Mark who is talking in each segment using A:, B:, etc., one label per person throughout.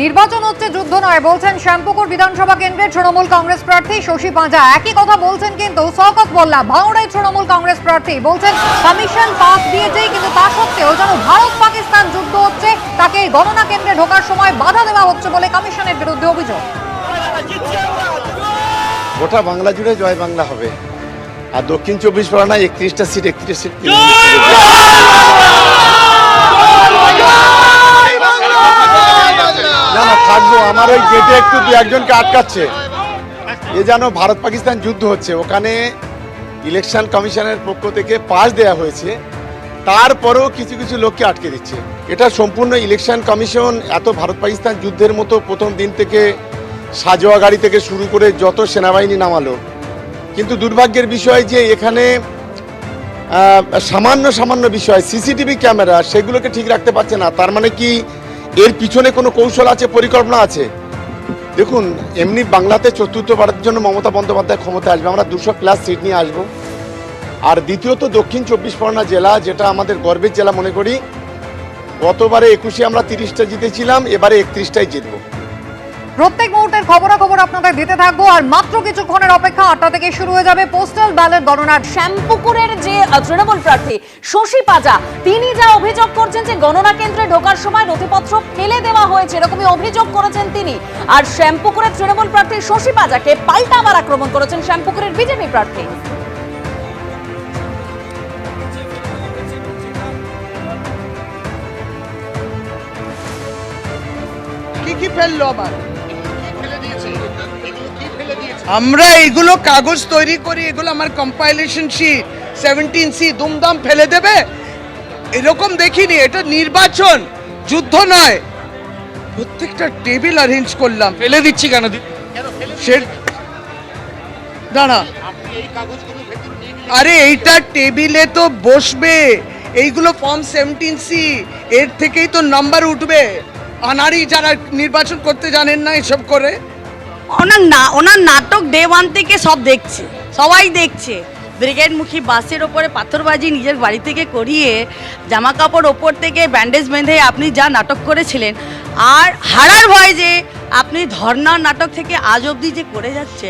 A: নির্বাচন হচ্ছে যুদ্ধ নয় বলছেন শ্যামপুকুর বিধানসভা কেন্দ্রের তৃণমূল কংগ্রেস প্রার্থী শশী পাঁজা। একই কথা বলছেন কিন্তু শওকত মোল্লা, ভাঙড়ায় তৃণমূল কংগ্রেস প্রার্থী। বলছেন কমিশন পাস দিয়েছেই, কিন্তু তা সত্ত্বেও যেন ভারত পাকিস্তান যুদ্ধ হচ্ছে, তাকে গণনা কেন্দ্রে ঢোকার সময় বাধা দেওয়া হচ্ছে বলে কমিশনের বিরুদ্ধে অভিযোগ।
B: গোটা বাংলা জুড়ে জয় বাংলা হবে, আর দক্ষিণ 24 পরগনায় 31টা সিট না থাকবো। আমার ওই গেটে একটু দু একজনকে আটকাচ্ছে, এ যেন ভারত পাকিস্তান যুদ্ধ হচ্ছে। ওখানে ইলেকশন কমিশনের পক্ষ থেকে পাস দেয়া হয়েছে, তারপরেও কিছু কিছু লোককে আটকে দিচ্ছে। এটা সম্পূর্ণ ইলেকশন কমিশন এত ভারত পাকিস্তান যুদ্ধের মতো প্রথম দিন থেকে সাজোয়া গাড়ি থেকে শুরু করে যত সেনাবাহিনী নামালো, কিন্তু দুর্ভাগ্যের বিষয় যে এখানে সামান্য বিষয় সিসিটিভি ক্যামেরা সেগুলোকে ঠিক রাখতে পারছে না। তার মানে কি এর পিছনে কোনো কৌশল আছে, পরিকল্পনা আছে? দেখুন, এমনি বাংলাতে চতুর্থবারের জন্য মমতা বন্দ্যোপাধ্যায় ক্ষমতায় আসবে, আমরা 200+ সিট নিয়ে আসবো। আর দ্বিতীয়ত দক্ষিণ 24 পরগনা জেলা, যেটা আমাদের গর্বের জেলা মনে করি, গতবারে 21-এ আমরা 30টা জিতেছিলাম, এবারে 31টাই জিতবো।
A: প্রত্যেক মুহূর্তের খবরাখবর আপনাদের দিতে থাকবো। আর মাত্র কিছুক্ষণের অপেক্ষা, 8টা থেকে শুরু হয়ে যাবে পোস্টাল ব্যালট গণনার।
C: শ্যামপুকুরের যে তৃণমূল প্রার্থী শশী পাঁজা, তিনি যা অভিযোগ করছেন যে গণনা কেন্দ্রে ঢোকার সময় নথিপত্র ফেলে দেওয়া হয়েছে, এরকমই অভিযোগ করেছেন তিনি। আর শ্যামপুকুরের তৃণমূল প্রার্থী শশী পাঁজাকে পাল্টা আবার আক্রমণ করেছেন শ্যামপুকুরের বিজেপি প্রার্থী।
D: কি ফেললো আবার? আমরা এগুলো কাগজ তৈরি করি, এগুলো আমার কম্পাইলেশন শিট 17C দুমদাম ফেলে দেবে এরকম দেখিনি। এটা নির্বাচন, যুদ্ধ নয়। প্রত্যেকটা টেবিল অ্যারেঞ্জ করলাম,
E: ফেলে দিচ্ছি কেন?
D: দাঁড়া, আরে এইটা টেবিলে তো বসবে, এইগুলো ফর্ম 17C, এর থেকেই তো নাম্বার উঠবে। আনারি যারা নির্বাচন করতে জানেন না এসব করে।
F: ওনার নাটক ডে 1 থেকে সব দেখছে, সবাই দেখছে। ব্রিগেডমুখী বাসের ওপরে পাথরবাজি নিজের বাড়ি থেকে করিয়ে, জামা কাপড় ওপর থেকে ব্যান্ডেজ বেঁধে আপনি যা নাটক করেছিলেন, আর হারার ভয় যে আপনি ধর্নার নাটক থেকে আজ অবধি যে করে যাচ্ছে,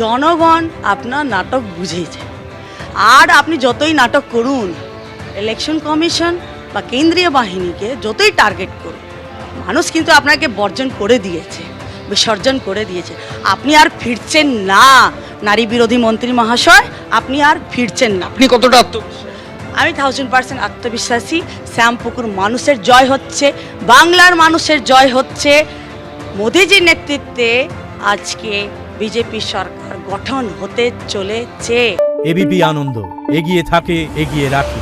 F: জনগণ আপনার নাটক বুঝেছে। আর আপনি যতই নাটক করুন, ইলেকশন কমিশন বা কেন্দ্রীয় বাহিনীকে যতই টার্গেট করুন, মানুষ কিন্তু আপনাকে বর্জন করে দিয়েছে, বিসর্জন করে দিয়েছে। আপনি আর ফিরছেন না, নারী বিরোধী মন্ত্রী মহাশয়, আপনি আর ফিরছেন না।
E: আপনি কতটা
F: আমি 1000% আত্মবিশ্বাসী। শ্যামপুকুর মানুষের জয় হচ্ছে, বাংলার মানুষের জয় হচ্ছে। মোদিজির নেতৃত্বে আজকে বিজেপি সরকার গঠন হতে চলেছে।
G: এবিপি আনন্দ, এগিয়ে থাকে, এগিয়ে রাখে।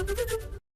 H: Thank you.